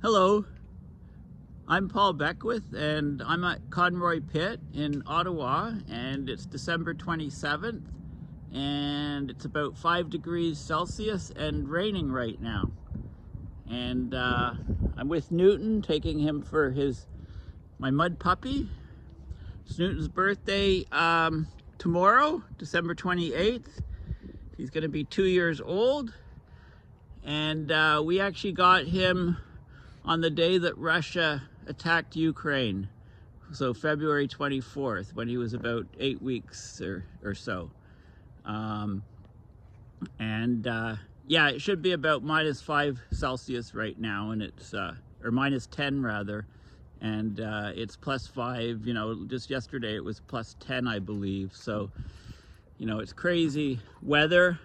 Hello, I'm Paul Beckwith and I'm at Conroy Pit in Ottawa, and it's December 27th and it's about 5 degrees Celsius and raining right now. And I'm with Newton, taking him for my mud puppy. It's Newton's birthday tomorrow, December 28th. He's going to be 2 years old, and we actually got him on the day that Russia attacked Ukraine, so February 24th, when he was about 8 weeks or so. Yeah, it should be about -5 Celsius right now, and it's or -10 rather, and it's +5. You know, just yesterday it was +10, I believe. So, you know, it's crazy weather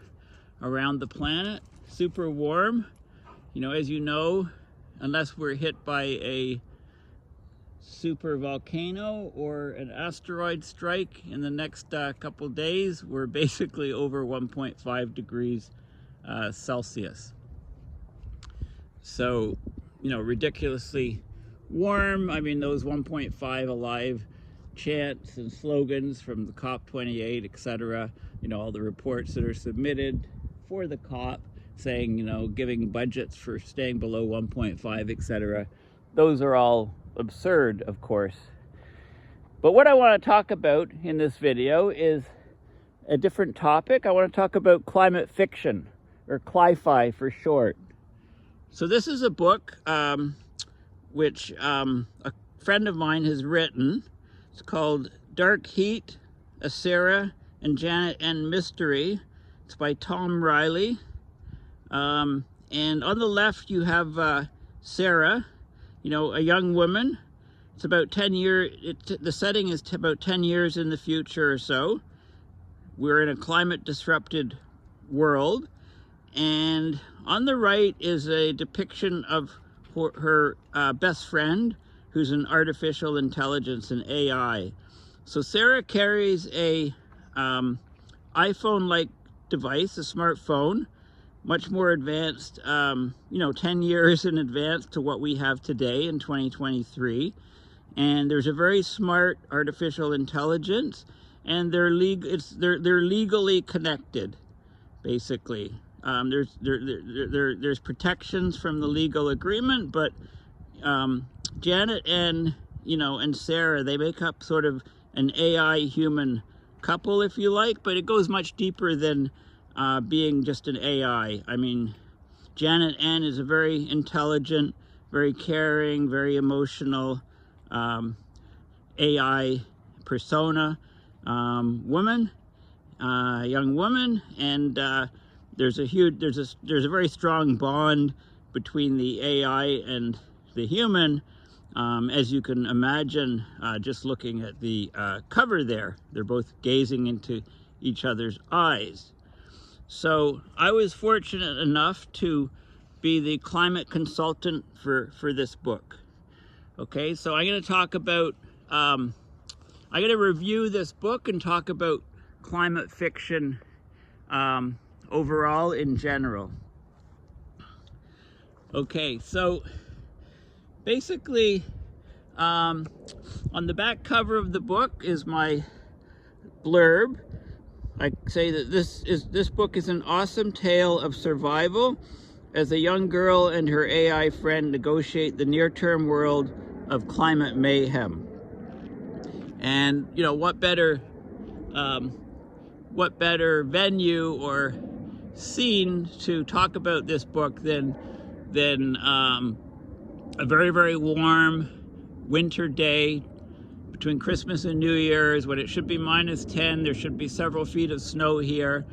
around the planet, super warm. You know, as you know, unless we're hit by a super volcano or an asteroid strike in the next couple days, we're basically over 1.5 degrees Celsius. So, you know, ridiculously warm. I mean, those 1.5 alive chants and slogans from the COP28, etc., you know, all the reports that are submitted for the COP saying, you know, giving budgets for staying below 1.5, etc. Those are all absurd, of course. But what I want to talk about in this video is a different topic. I want to talk about climate fiction, or CliFi for short. So this is a book which a friend of mine has written. It's called Dark Heat, a Sarah and JanetH Mystery. It's by Tom Riley. And on the left you have Sarah, you know, a young woman. It's about 10 years, the setting is about 10 years in the future or so. We're in a climate disrupted world. And on the right is a depiction of her best friend, who's an artificial intelligence, an AI. So Sarah carries a iPhone-like device, a smartphone, much more advanced, you know, 10 years in advance to what we have today in 2023. And there's a very smart artificial intelligence, and they're legally connected, basically. There's protections from the legal agreement, but Janet and Sarah, they make up sort of an AI human couple, if you like, but it goes much deeper than being just an AI. I mean, JanetH is a very intelligent, very caring, very emotional AI persona, woman, young woman, and there's a very strong bond between the AI and the human, as you can imagine just looking at the cover there. They're both gazing into each other's eyes. So I was fortunate enough to be the climate consultant for this book. Okay, so I'm going to talk about, I'm going to review this book and talk about climate fiction overall in general. Okay, so basically on the back cover of the book is my blurb. I say that this book is an awesome tale of survival as a young girl and her AI friend negotiate the near-term world of climate mayhem. And you know, what better venue or scene to talk about this book than a very, very warm winter day between Christmas and New Year's, when it should be -10, there should be several feet of snow here,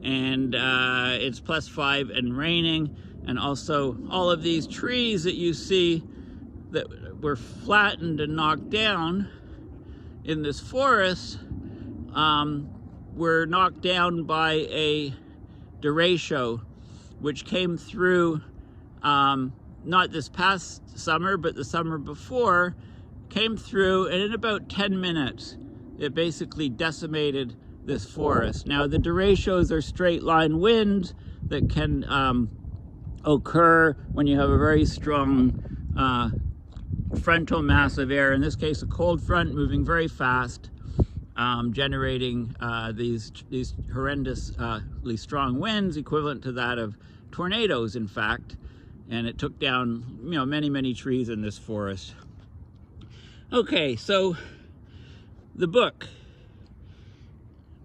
and it's +5 and raining. And also all of these trees that you see that were flattened and knocked down in this forest were knocked down by a derecho, which came through not this past summer, but the summer before, came through, and in about 10 minutes, it basically decimated this forest. Now, the derechos are straight line winds that can occur when you have a very strong frontal mass of air, in this case a cold front moving very fast, generating these horrendously strong winds, equivalent to that of tornadoes, in fact. And it took down, many trees in this forest. Okay, so the book,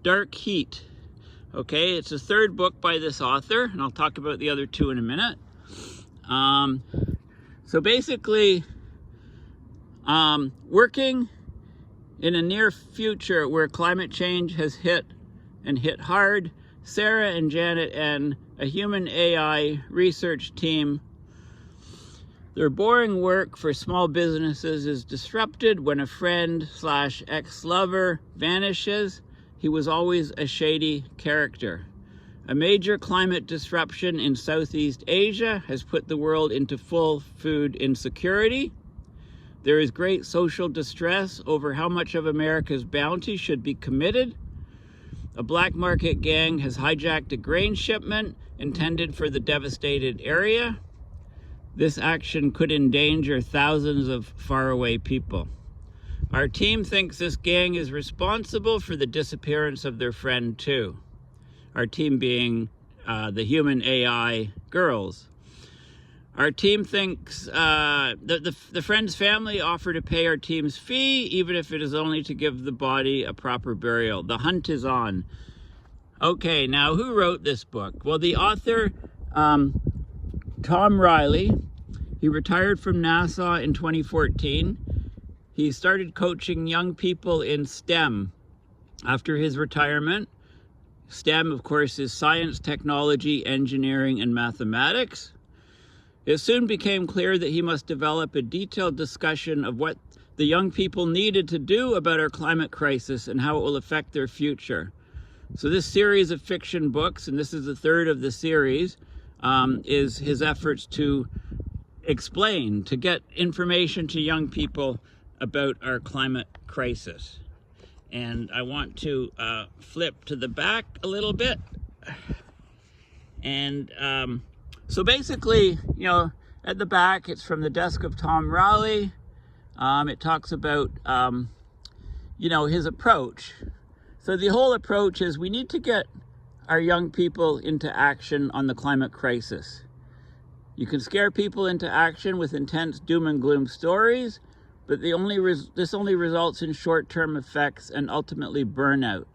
Dark Heat. Okay, it's the third book by this author, and I'll talk about the other two in a minute. So basically, working in a near future where climate change has hit hard, Sarah and Janet and a human AI research team, their boring work for small businesses is disrupted when a friend/ex-lover vanishes. He was always a shady character. A major climate disruption in Southeast Asia has put the world into full food insecurity. There is great social distress over how much of America's bounty should be committed. A black market gang has hijacked a grain shipment intended for the devastated area. This action could endanger thousands of faraway people. Our team thinks this gang is responsible for the disappearance of their friend too. Our team being the human AI girls. Our team thinks the friend's family offer to pay our team's fee, even if it is only to give the body a proper burial. The hunt is on. Okay, now who wrote this book? Well, the author, Tom Riley, he retired from NASA in 2014. He started coaching young people in STEM after his retirement. STEM, of course, is science, technology, engineering, and mathematics. It soon became clear that he must develop a detailed discussion of what the young people needed to do about our climate crisis and how it will affect their future. So this series of fiction books, and this is the third of the series, is his efforts to explain, to get information to young people about our climate crisis. And I want to flip to the back a little bit. And so basically, at the back, it's from the desk of Tom Riley. It talks about, his approach. So the whole approach is we need to get our young people into action on the climate crisis. You can scare people into action with intense doom and gloom stories, but this only results in short-term effects and ultimately burnout.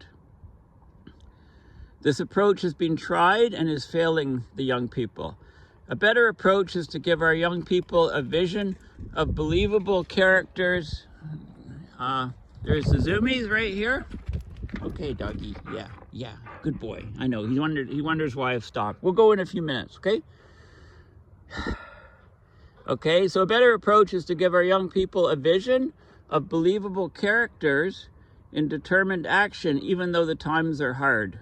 This approach has been tried and is failing the young people. A better approach is to give our young people a vision of believable characters. There's the zoomies right here. Okay, doggy. Yeah, good boy. I know, he wonders why I've stopped. We'll go in a few minutes, okay? Okay, so a better approach is to give our young people a vision of believable characters in determined action, even though the times are hard.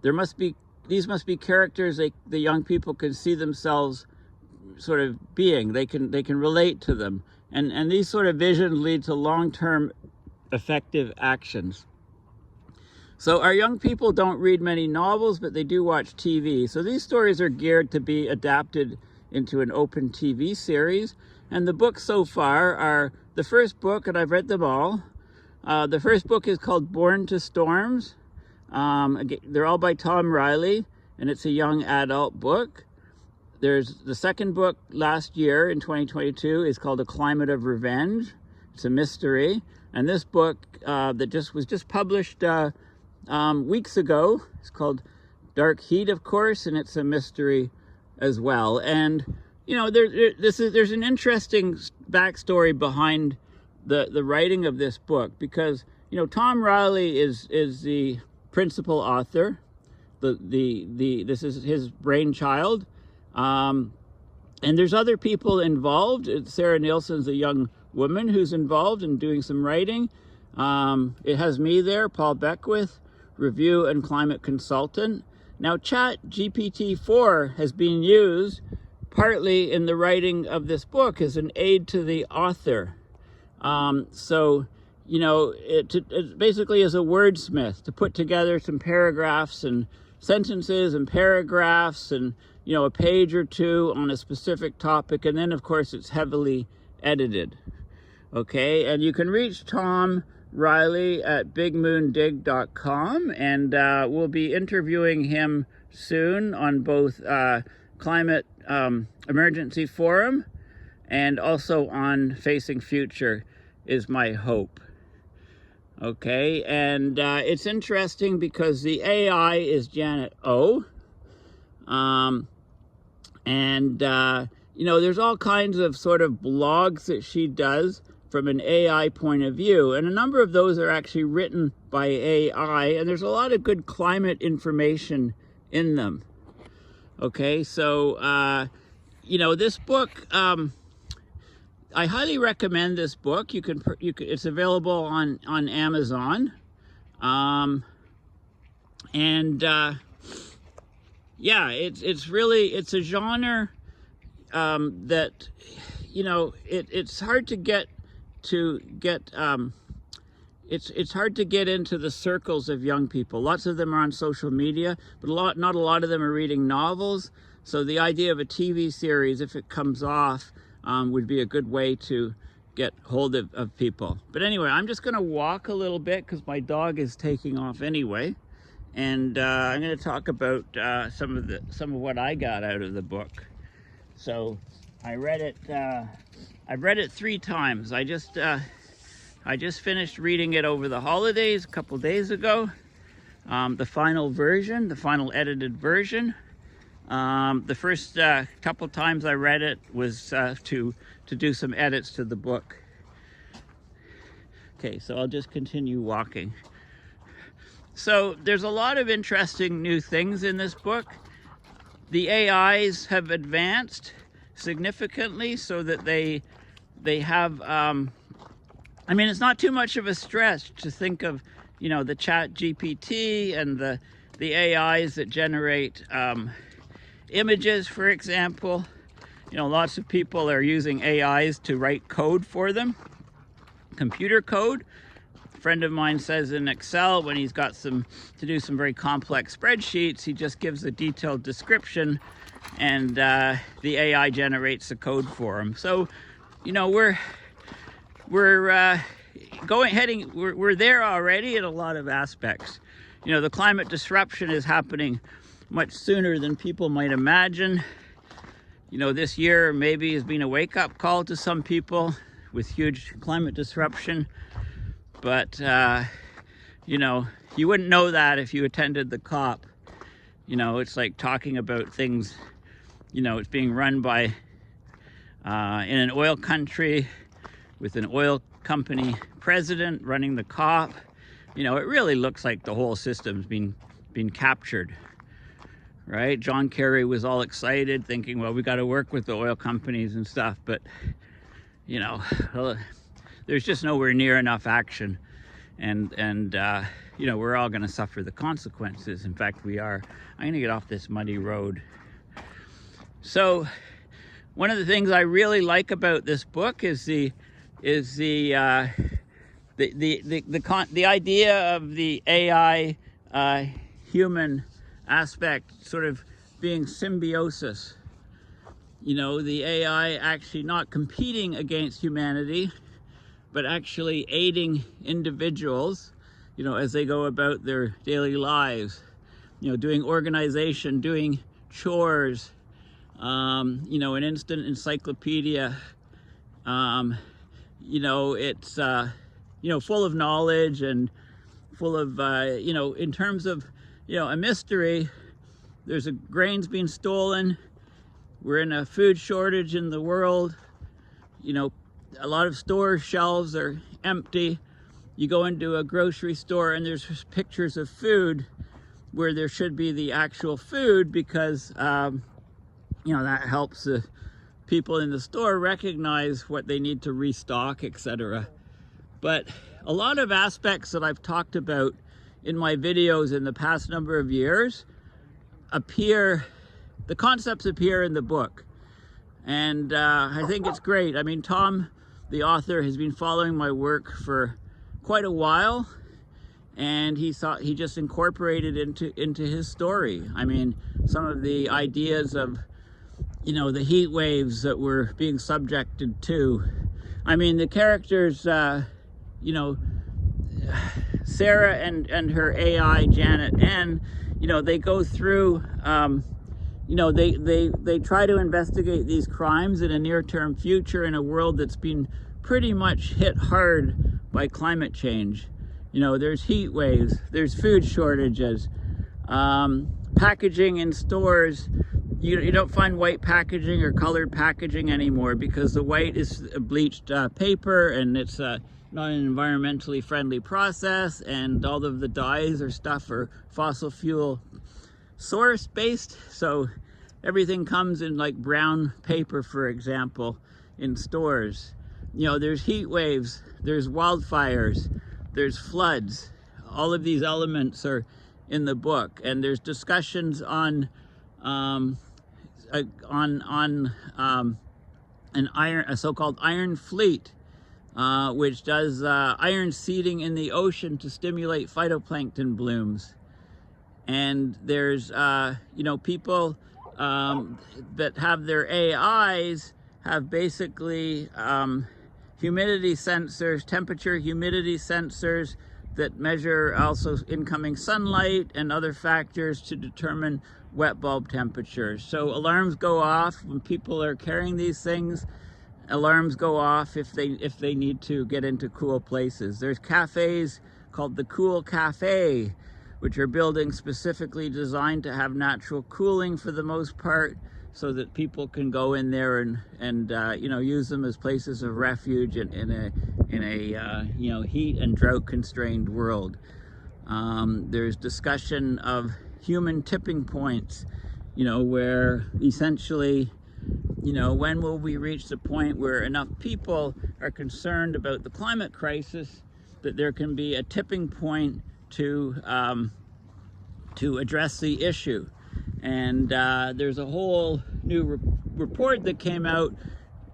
These must be characters the young people can see themselves sort of being. They can relate to them. And these sort of visions lead to long-term effective actions. So our young people don't read many novels, but they do watch TV. So these stories are geared to be adapted into an open TV series. And the books so far are the first book, and I've read them all. The first book is called Born to Storms. They're all by Tom Riley, and it's a young adult book. There's the second book last year in 2022 is called A Climate of Revenge. It's a mystery. And this book that was just published weeks ago, it's called Dark Heat, of course, and it's a mystery as well. And there's an interesting backstory behind the writing of this book, because Tom Riley is the principal author. This is his brainchild, and there's other people involved. Sarah Nielsen's a young woman who's involved in doing some writing. It has me there, Paul Beckwith, review and climate consultant. Now, ChatGPT-4 has been used partly in the writing of this book as an aid to the author. It basically is a wordsmith to put together some paragraphs and sentences and paragraphs and, you know, a page or two on a specific topic. And then, of course, it's heavily edited. Okay, and you can reach Tom Riley at bigmoondig.com, and we'll be interviewing him soon on both Climate Emergency Forum and also on Facing Future, is my hope. Okay, and it's interesting because the AI is JanetH. You know, there's all kinds of sort of blogs that she does from an AI point of view, and a number of those are actually written by AI, and there's a lot of good climate information in them. Okay, so you know, this book, I highly recommend this book. You can it's available on Amazon, yeah, it's really, it's a genre that, you know, it's hard to get it's hard to get into the circles of young people. Lots of them are on social media, but not a lot of them are reading novels. So the idea of a TV series, if it comes off, would be a good way to get hold of people. But anyway, I'm just going to walk a little bit because my dog is taking off anyway, and I'm going to talk about some of what I got out of the book. So I read it. I've read it 3 times. I just finished reading it over the holidays a couple days ago. The final version, the final edited version. The first couple times I read it was to do some edits to the book. Okay, so I'll just continue walking. So there's a lot of interesting new things in this book. The AIs have advanced significantly so that they have, I mean, it's not too much of a stretch to think of, you know, the ChatGPT and the AIs that generate images, for example. You know, lots of people are using AIs to write code for them, computer code. A friend of mine says in Excel, when he's got to do some very complex spreadsheets, he just gives a detailed description and the AI generates the code for him. So, you know, we're there already in a lot of aspects. You know, the climate disruption is happening much sooner than people might imagine. You know, this year maybe has been a wake-up call to some people with huge climate disruption. But, you know, you wouldn't know that if you attended the COP. You know, it's like talking about things, you know, it's being run by, in an oil country with an oil company president running the COP. You know, it really looks like the whole system's been captured. Right? John Kerry was all excited thinking, well, we got to work with the oil companies and stuff, but you know, there's just nowhere near enough action, and you know, we're all going to suffer the consequences. In fact, we are. I'm going to get off this muddy road. So one of the things I really like about this book is the idea of the AI human aspect sort of being symbiosis. You know, the AI actually not competing against humanity, but actually aiding individuals, you know, as they go about their daily lives, you know, doing organization, doing chores, you know, an instant encyclopedia, you know, it's, you know, full of knowledge and full of, you know, in terms of, you know, a mystery. There's grains being stolen. We're in a food shortage in the world. You know, a lot of store shelves are empty. You go into a grocery store and there's pictures of food where there should be the actual food because, you know, that helps the people in the store recognize what they need to restock, etc. But a lot of aspects that I've talked about in my videos in the past number of years the concepts appear in the book. And I think it's great. I mean, Tom, the author, has been following my work for quite a while. and he just incorporated into his story. I mean, some of the ideas of, you know, the heat waves that we're being subjected to. I mean, the characters, you know, Sarah and her AI, JanetH, you know, they go through, you know, they try to investigate these crimes in a near-term future in a world that's been pretty much hit hard by climate change. You know, there's heat waves, there's food shortages, packaging in stores. You don't find white packaging or colored packaging anymore because the white is bleached paper, and it's not an environmentally friendly process, and all of the dyes or stuff are fossil fuel source based. So everything comes in like brown paper, for example, in stores. You know, there's heat waves, there's wildfires, there's floods. All of these elements are in the book, and there's discussions on a so-called iron fleet, which does iron seeding in the ocean to stimulate phytoplankton blooms. And there's you know, people that have their AIs have basically humidity sensors, temperature, humidity sensors that measure also incoming sunlight and other factors to determine wet bulb temperatures. So alarms go off when people are carrying these things. Alarms go off if they need to get into cool places. There's cafes called the Cool Cafe, which are buildings specifically designed to have natural cooling for the most part, so that people can go in there and you know, use them as places of refuge in a you know, heat and drought constrained world. There's discussion of human tipping points, you know, where essentially, you know, when will we reach the point where enough people are concerned about the climate crisis that there can be a tipping point to address the issue. And there's a whole new report that came out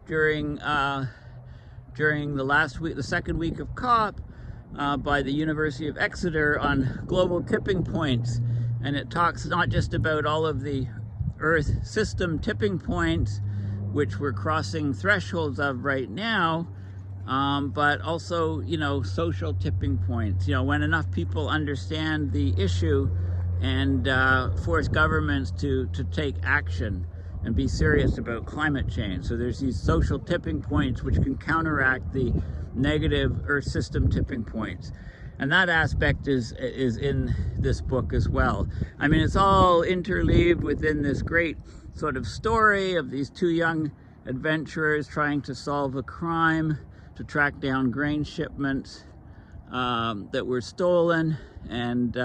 during the last week, the second week of COP, by the University of Exeter on global tipping points. And it talks not just about all of the Earth system tipping points, which we're crossing thresholds of right now, but also, you know, social tipping points. You know, when enough people understand the issue and force governments to take action and be serious about climate change. So there's these social tipping points which can counteract the negative Earth system tipping points. And that aspect is in this book as well. I mean, it's all interleaved within this great sort of story of these two young adventurers trying to solve a crime, to track down grain shipments that were stolen. And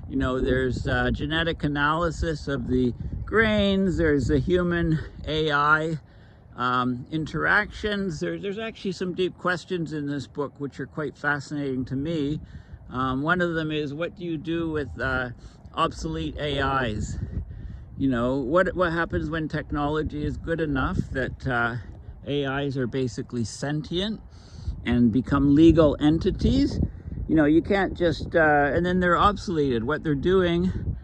you know, there's genetic analysis of the grains, there's the human AI interactions. There's actually some deep questions in this book which are quite fascinating to me. One of them is, what do you do with obsolete AIs? You know, what happens when technology is good enough that AIs are basically sentient and become legal entities? You know, you can't just, and then they're obsoleted. What they're doing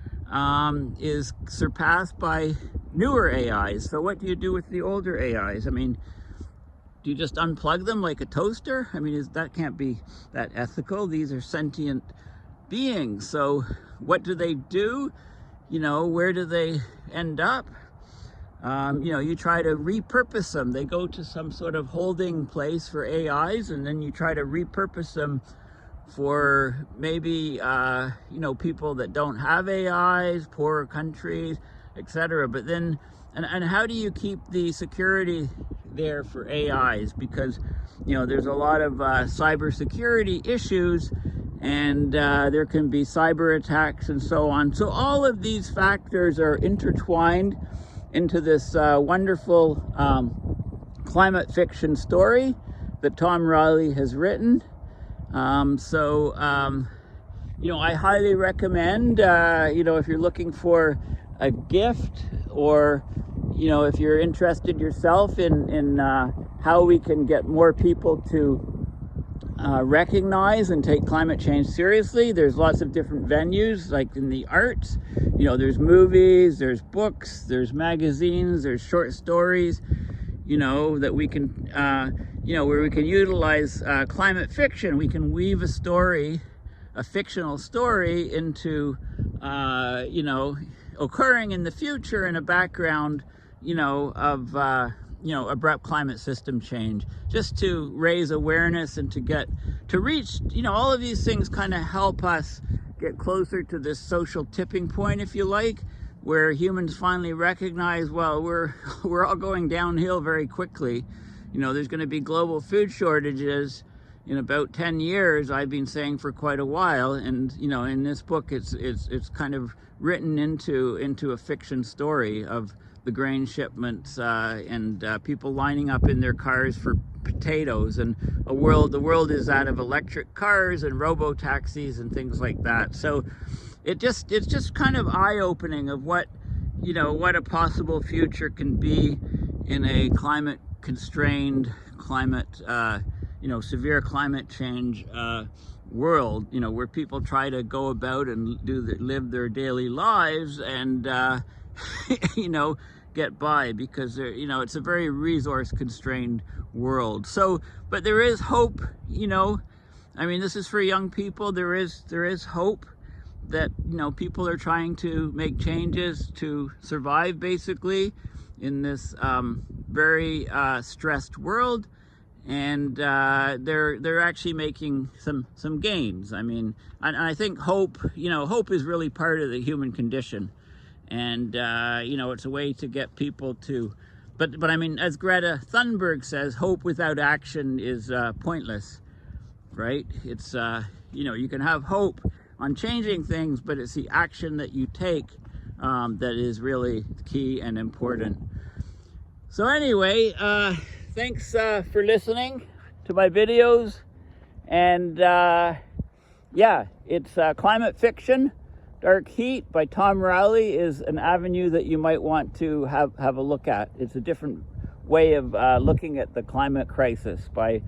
is surpassed by newer AIs. So what do you do with the older AIs? I mean, do you just unplug them like a toaster? I mean, that can't be that ethical. These are sentient beings. So what do they do? You know, where do they end up? You know, you try to repurpose them. They go to some sort of holding place for AIs, and then you try to repurpose them for maybe, you know, people that don't have AIs, poorer countries, etc. But then, and how do you keep the security there for AIs? Because, you know, there's a lot of cybersecurity issues, and there can be cyber attacks and so on. So all of these factors are intertwined into this wonderful climate fiction story that Tom Riley has written. You know, I highly recommend, you know, if you're looking for a gift, or, you know, if you're interested yourself in how we can get more people to recognize and take climate change seriously. There's lots of different venues, like in the arts, you know, there's movies, there's books, there's magazines, there's short stories, you know, that we can, you know, where we can utilize climate fiction. We can weave a story, a fictional story, into, you know, occurring in the future in a background, you know, of, you know, abrupt climate system change, just to raise awareness and to reach, you know, all of these things kind of help us get closer to this social tipping point, if you like, where humans finally recognize, well, we're all going downhill very quickly. You know, there's going to be global food shortages in about 10 years, I've been saying for quite a while. And, you know, in this book, it's kind of written into a fiction story of the grain shipments and people lining up in their cars for potatoes, and the world is that of electric cars and robo taxis and things like that. So it's just kind of eye-opening of what, you know, what a possible future can be in a climate constrained, climate you know, severe climate change world, you know, where people try to go about and live their daily lives and you know, get by, because they're, you know, it's a very resource constrained world. So, but there is hope, you know. I mean, this is for young people. There is hope that, you know, people are trying to make changes to survive basically in this very stressed world, and they're actually making some gains. I mean, and I think hope, you know, hope is really part of the human condition. And, you know, it's a way to get people to, but I mean, as Greta Thunberg says, hope without action is pointless, right? It's, you know, you can have hope on changing things, but it's the action that you take that is really key and important. So anyway, thanks for listening to my videos. And yeah, it's climate fiction. Dark Heat by Tom Rowley is an avenue that you might want to have a look at. It's a different way of looking at the climate crisis by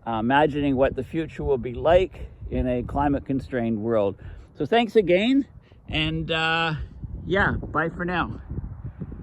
imagining what the future will be like in a climate constrained world. So thanks again, and yeah, bye for now.